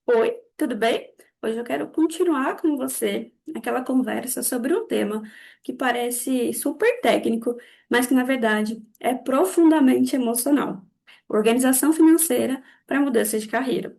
Oi, tudo bem? Hoje eu quero continuar com você aquela conversa sobre um tema que parece super técnico, mas que na verdade é profundamente emocional. Organização financeira para mudança de carreira.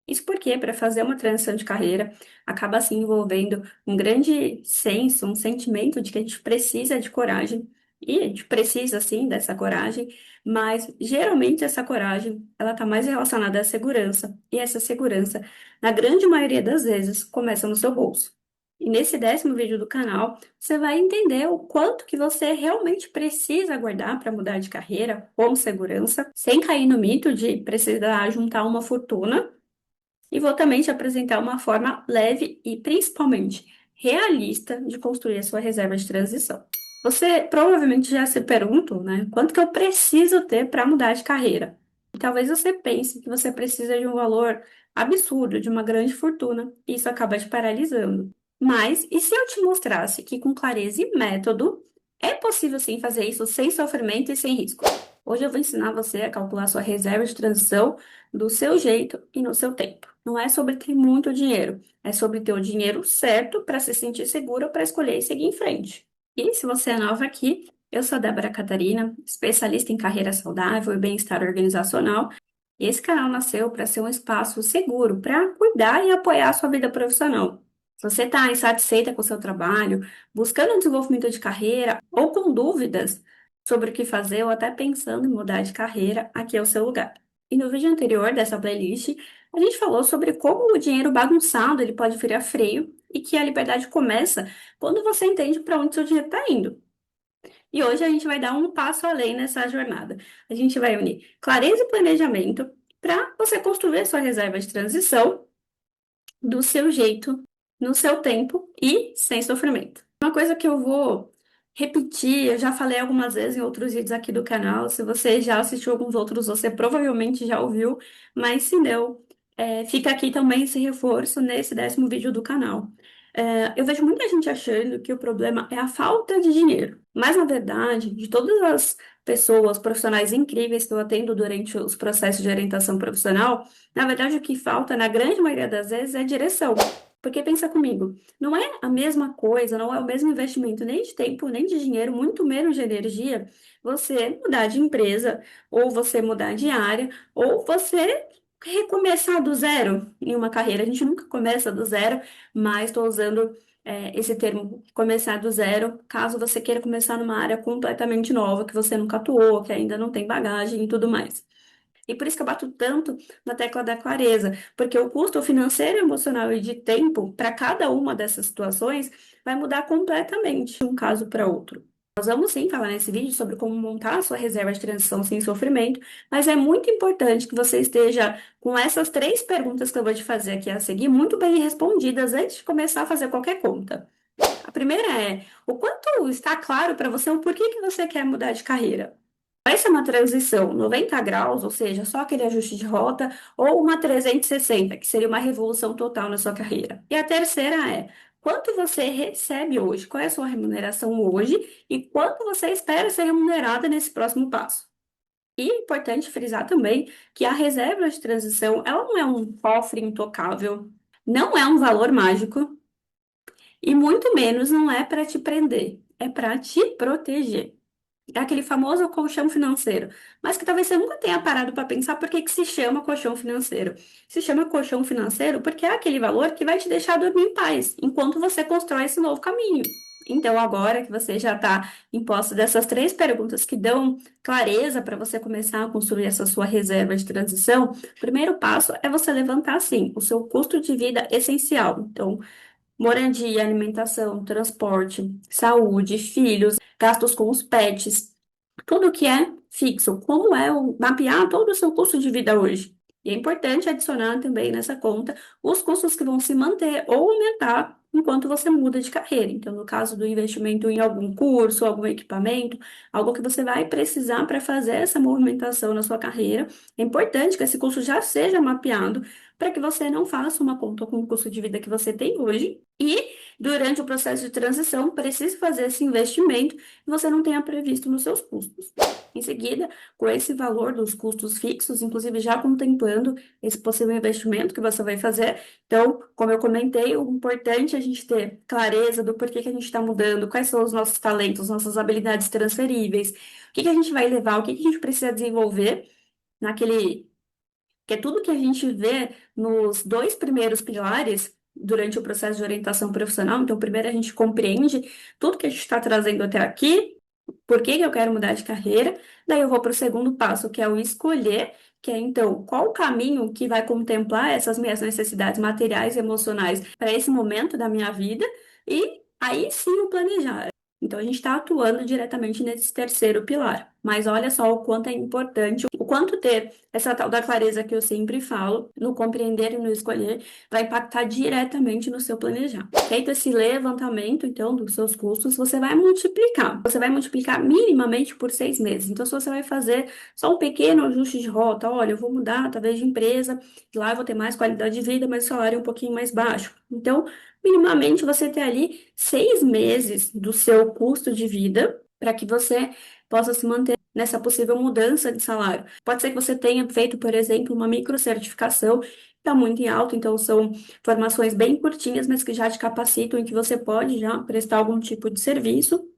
Isso porque, para fazer uma transição de carreira, acaba se envolvendo um grande senso, um sentimento de que a gente precisa de coragem, e a gente precisa, sim, dessa coragem, mas geralmente essa coragem, ela está mais relacionada à segurança, e essa segurança, na grande maioria das vezes, começa no seu bolso. E nesse 10º vídeo do canal, você vai entender o quanto que você realmente precisa guardar para mudar de carreira com segurança, sem cair no mito de precisar juntar uma fortuna, e vou também te apresentar uma forma leve e principalmente realista de construir a sua reserva de transição. Você provavelmente já se perguntou, né? Quanto que eu preciso ter para mudar de carreira? E talvez você pense que você precisa de um valor absurdo, de uma grande fortuna, e isso acaba te paralisando. Mas e se eu te mostrasse que com clareza e método é possível sim fazer isso sem sofrimento e sem risco? Hoje eu vou ensinar você a calcular sua reserva de transição do seu jeito e no seu tempo. Não é sobre ter muito dinheiro, é sobre ter o dinheiro certo para se sentir seguro para escolher e seguir em frente. E se você é nova aqui, eu sou a Débora Catarina, especialista em carreira saudável e bem-estar organizacional. E esse canal nasceu para ser um espaço seguro para cuidar e apoiar a sua vida profissional. Se você está insatisfeita com o seu trabalho, buscando um desenvolvimento de carreira ou com dúvidas sobre o que fazer ou até pensando em mudar de carreira, aqui é o seu lugar. E no vídeo anterior dessa playlist, a gente falou sobre como o dinheiro bagunçado ele pode virar freio e que a liberdade começa quando você entende para onde seu dinheiro está indo. E hoje a gente vai dar um passo além nessa jornada. A gente vai unir clareza e planejamento para você construir a sua reserva de transição do seu jeito, no seu tempo e sem sofrimento. Uma coisa que eu vou repetir, eu já falei algumas vezes em outros vídeos aqui do canal. Se você já assistiu alguns outros, você provavelmente já ouviu, mas se não, fica aqui também esse reforço nesse 10º vídeo do canal. Eu vejo muita gente achando que o problema é a falta de dinheiro, mas na verdade, de todas as pessoas, profissionais incríveis que eu atendo durante os processos de orientação profissional, na verdade, o que falta, na grande maioria das vezes, é direção. Porque pensa comigo, não é a mesma coisa, não é o mesmo investimento nem de tempo, nem de dinheiro, muito menos de energia, você mudar de empresa, ou você mudar de área, ou você recomeçar do zero em uma carreira. A gente nunca começa do zero, mas estou usando esse termo, começar do zero, caso você queira começar numa área completamente nova, que você nunca atuou, que ainda não tem bagagem e tudo mais. E por isso que eu bato tanto na tecla da clareza, porque o custo financeiro, emocional e de tempo para cada uma dessas situações vai mudar completamente de um caso para outro. Nós vamos sim falar nesse vídeo sobre como montar a sua reserva de transição sem sofrimento, mas é muito importante que você esteja com essas 3 perguntas que eu vou te fazer aqui a seguir muito bem respondidas antes de começar a fazer qualquer conta. A primeira é: o quanto está claro para você o porquê que você quer mudar de carreira? Vai ser uma transição 90 graus, ou seja, só aquele ajuste de rota, ou uma 360, que seria uma revolução total na sua carreira. E a terceira é: quanto você recebe hoje? Qual é a sua remuneração hoje? E quanto você espera ser remunerada nesse próximo passo? E é importante frisar também que a reserva de transição, ela não é um cofre intocável, não é um valor mágico, e muito menos não é para te prender, é para te proteger. É aquele famoso colchão financeiro, mas que talvez você nunca tenha parado para pensar por que que se chama colchão financeiro. Se chama colchão financeiro porque é aquele valor que vai te deixar dormir em paz, enquanto você constrói esse novo caminho. Então, agora que você já está em posse dessas 3 perguntas que dão clareza para você começar a construir essa sua reserva de transição, o primeiro passo é você levantar, sim, o seu custo de vida essencial. Então, moradia, alimentação, transporte, saúde, filhos, gastos com os pets, tudo que é fixo. Como é mapear todo o seu custo de vida hoje? E é importante adicionar também nessa conta os custos que vão se manter ou aumentar enquanto você muda de carreira. Então, no caso do investimento em algum curso, algum equipamento, algo que você vai precisar para fazer essa movimentação na sua carreira, é importante que esse custo já seja mapeado para que você não faça uma conta com o custo de vida que você tem hoje e, durante o processo de transição, precise fazer esse investimento e você não tenha previsto nos seus custos. Em seguida, com esse valor dos custos fixos, inclusive já contemplando esse possível investimento que você vai fazer. Então, como eu comentei, o importante é a gente ter clareza do porquê que a gente está mudando, quais são os nossos talentos, nossas habilidades transferíveis, o que que a gente vai levar, o que que a gente precisa desenvolver naquele, que é tudo que a gente vê nos dois primeiros pilares durante o processo de orientação profissional. Então, primeiro a gente compreende tudo que a gente está trazendo até aqui, por que que eu quero mudar de carreira. Daí eu vou para o segundo passo, que é o escolher, que é então qual o caminho que vai contemplar essas minhas necessidades materiais e emocionais para esse momento da minha vida, e aí sim o planejar. Então, a gente está atuando diretamente nesse terceiro pilar. Mas olha só o quanto é importante, o quanto ter essa tal da clareza que eu sempre falo, no compreender e no escolher, vai impactar diretamente no seu planejar. Feito esse levantamento, então, dos seus custos, você vai multiplicar. Você vai multiplicar minimamente por 6 meses. Então, se você vai fazer só um pequeno ajuste de rota, olha, eu vou mudar talvez de empresa, lá eu vou ter mais qualidade de vida, mas o salário é um pouquinho mais baixo. Então, minimamente você ter ali 6 meses do seu custo de vida para que você possa se manter nessa possível mudança de salário. Pode ser que você tenha feito, por exemplo, uma microcertificação, que está muito em alta, então são formações bem curtinhas, mas que já te capacitam e que você pode já prestar algum tipo de serviço,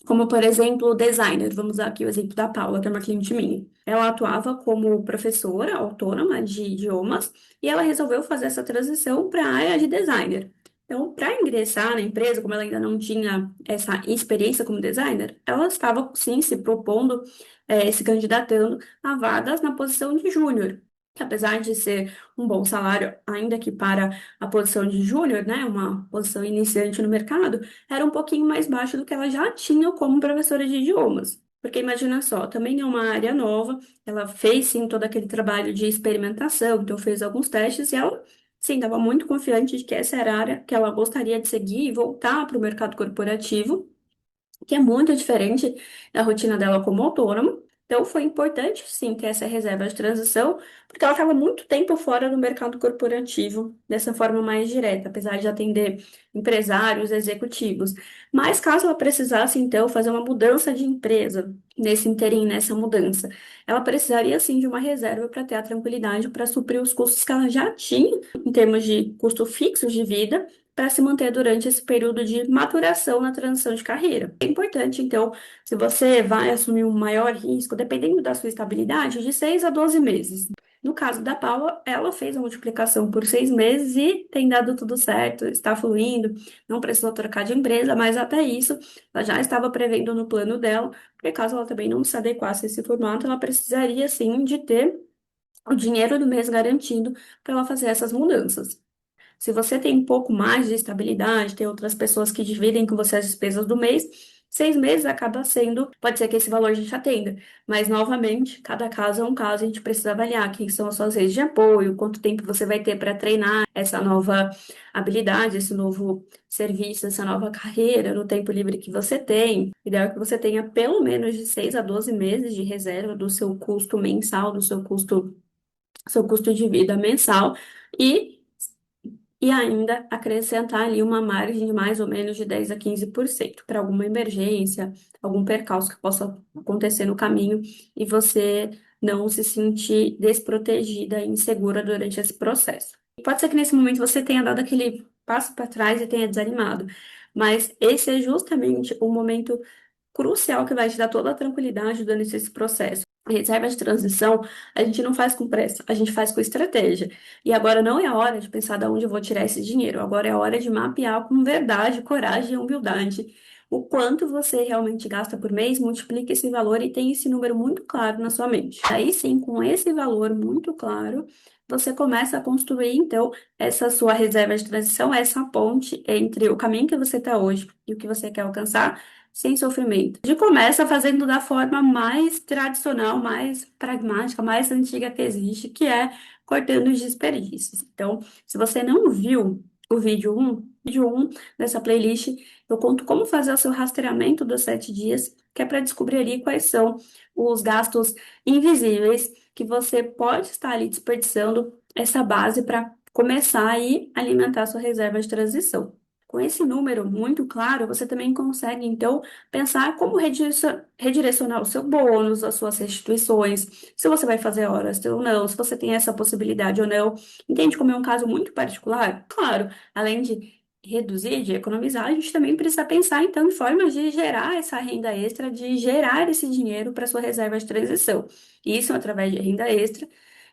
como, por exemplo, o designer. Vamos usar aqui o exemplo da Paula, que é uma cliente minha. Ela atuava como professora autônoma de idiomas e ela resolveu fazer essa transição para a área de designer. Então, para ingressar na empresa, como ela ainda não tinha essa experiência como designer, ela estava, sim, se propondo, se candidatando a vagas na posição de júnior, que apesar de ser um bom salário, ainda que para a posição de júnior, né, uma posição iniciante no mercado, era um pouquinho mais baixo do que ela já tinha como professora de idiomas. Porque imagina só, também é uma área nova, ela fez sim todo aquele trabalho de experimentação, então fez alguns testes e ela, sim, estava muito confiante de que essa era a área que ela gostaria de seguir e voltar para o mercado corporativo, que é muito diferente da rotina dela como autônoma. Então, foi importante, sim, ter essa reserva de transição, porque ela estava muito tempo fora do mercado corporativo, dessa forma mais direta, apesar de atender empresários, executivos. Mas, caso ela precisasse, então, fazer uma mudança de empresa, nesse interim, nessa mudança, ela precisaria, sim, de uma reserva para ter a tranquilidade para suprir os custos que ela já tinha, em termos de custo fixos de vida, para se manter durante esse período de maturação na transição de carreira. É importante, então, se você vai assumir um maior risco, dependendo da sua estabilidade, de 6 a 12 meses. No caso da Paula, ela fez a multiplicação por 6 meses e tem dado tudo certo, está fluindo, não precisou trocar de empresa, mas até isso ela já estava prevendo no plano dela, porque caso ela também não se adequasse a esse formato, ela precisaria sim de ter o dinheiro do mês garantido para ela fazer essas mudanças. Se você tem um pouco mais de estabilidade, tem outras pessoas que dividem com você as despesas do mês, 6 meses acaba sendo, pode ser que esse valor a gente atenda, mas novamente, cada caso é um caso, a gente precisa avaliar quem são as suas redes de apoio, quanto tempo você vai ter para treinar essa nova habilidade, esse novo serviço, essa nova carreira, no tempo livre que você tem. O ideal é que você tenha pelo menos de 6 a 12 meses de reserva do seu custo mensal, do seu custo de vida mensal. E ainda acrescentar ali uma margem de mais ou menos de 10 a 15% para alguma emergência, algum percalço que possa acontecer no caminho e você não se sentir desprotegida e insegura durante esse processo. Pode ser que nesse momento você tenha dado aquele passo para trás e tenha desanimado, mas esse é justamente o momento crucial que vai te dar toda a tranquilidade durante esse processo. A reserva de transição, a gente não faz com pressa, a gente faz com estratégia. E agora não é a hora de pensar de onde eu vou tirar esse dinheiro, agora é a hora de mapear com verdade, coragem e humildade o quanto você realmente gasta por mês, multiplica esse valor e tem esse número muito claro na sua mente. Aí sim, com esse valor muito claro, você começa a construir, então, essa sua reserva de transição, essa ponte entre o caminho que você está hoje e o que você quer alcançar sem sofrimento. A gente começa fazendo da forma mais tradicional, mais pragmática, mais antiga que existe, que é cortando os desperdícios. Então, se você não viu o vídeo 1 dessa playlist, eu conto como fazer o seu rastreamento dos 7 dias, que é para descobrir ali quais são os gastos invisíveis que você pode estar ali desperdiçando essa base para começar aí a alimentar sua reserva de transição. Com esse número muito claro, você também consegue, então, pensar como redirecionar o seu bônus, as suas restituições, se você vai fazer horas ou não, se você tem essa possibilidade ou não. Entende como é um caso muito particular? Claro, além de reduzir, de economizar, a gente também precisa pensar, então, em formas de gerar essa renda extra, de gerar esse dinheiro para sua reserva de transição. Isso através de renda extra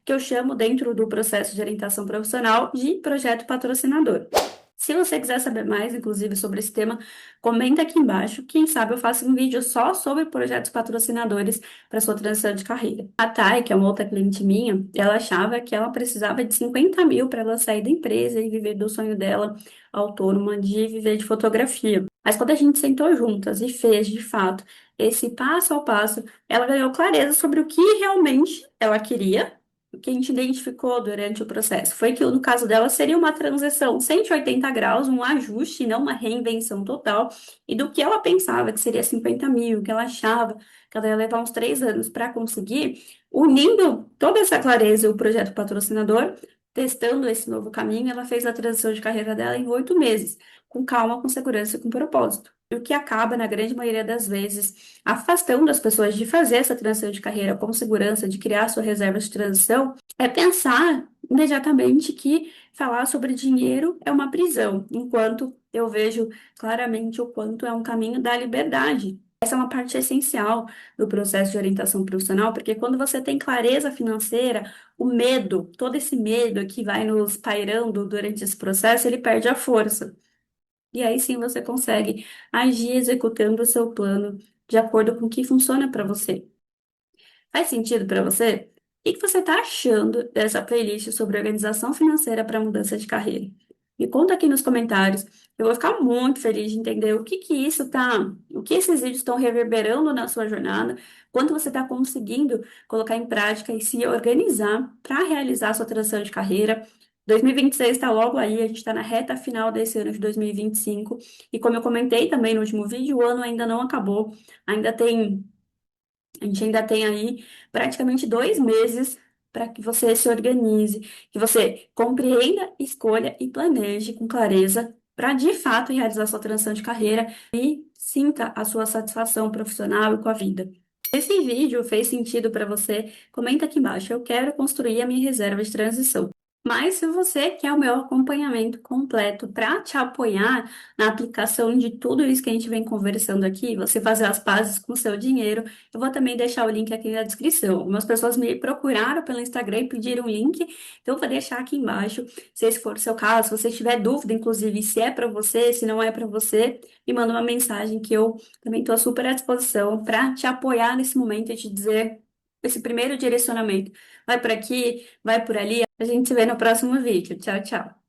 que eu chamo dentro do processo de orientação profissional de projeto patrocinador. Se você quiser saber mais, inclusive, sobre esse tema, comenta aqui embaixo. Quem sabe eu faço um vídeo só sobre projetos patrocinadores para sua transição de carreira. A Thay, que é uma outra cliente minha, ela achava que ela precisava de 50 mil para ela sair da empresa e viver do sonho dela autônoma de viver de fotografia. Mas quando a gente sentou juntas e fez, de fato, esse passo ao passo, ela ganhou clareza sobre o que realmente ela queria. O que a gente identificou durante o processo foi que, no caso dela, seria uma transição 180 graus, um ajuste, não uma reinvenção total, e do que ela pensava que seria 50 mil, que ela achava que ela ia levar uns 3 anos para conseguir, unindo toda essa clareza e o projeto patrocinador, testando esse novo caminho, ela fez a transição de carreira dela em 8 meses, com calma, com segurança e com propósito. E o que acaba, na grande maioria das vezes, afastando as pessoas de fazer essa transição de carreira com segurança, de criar sua reserva de transição, é pensar imediatamente que falar sobre dinheiro é uma prisão, enquanto eu vejo claramente o quanto é um caminho da liberdade. Essa é uma parte essencial do processo de orientação profissional, porque quando você tem clareza financeira, o medo, todo esse medo que vai nos pairando durante esse processo, ele perde a força. E aí sim você consegue agir executando o seu plano de acordo com o que funciona para você. Faz sentido para você? O que que você está achando dessa playlist sobre organização financeira para mudança de carreira? Me conta aqui nos comentários. Eu vou ficar muito feliz de entender o que esses vídeos estão reverberando na sua jornada, quanto você está conseguindo colocar em prática e se organizar para realizar a sua transição de carreira. 2026 está logo aí, a gente está na reta final desse ano de 2025, e como eu comentei também no último vídeo, o ano ainda não acabou, ainda tem a gente ainda tem aí praticamente 2 meses para que você se organize, que você compreenda, escolha e planeje com clareza para de fato realizar sua transição de carreira e sinta a sua satisfação profissional e com a vida. Se esse vídeo fez sentido para você, comenta aqui embaixo. Eu quero construir a minha reserva de transição. Mas se você quer o meu acompanhamento completo para te apoiar na aplicação de tudo isso que a gente vem conversando aqui, você fazer as pazes com o seu dinheiro, eu vou também deixar o link aqui na descrição. Algumas pessoas me procuraram pelo Instagram e pediram o link, então eu vou deixar aqui embaixo. Se esse for o seu caso, se você tiver dúvida, inclusive, se é para você, se não é para você, me manda uma mensagem que eu também estou super à disposição para te apoiar nesse momento e te dizer esse primeiro direcionamento. Vai por aqui, vai por ali. A gente se vê no próximo vídeo. Tchau, tchau.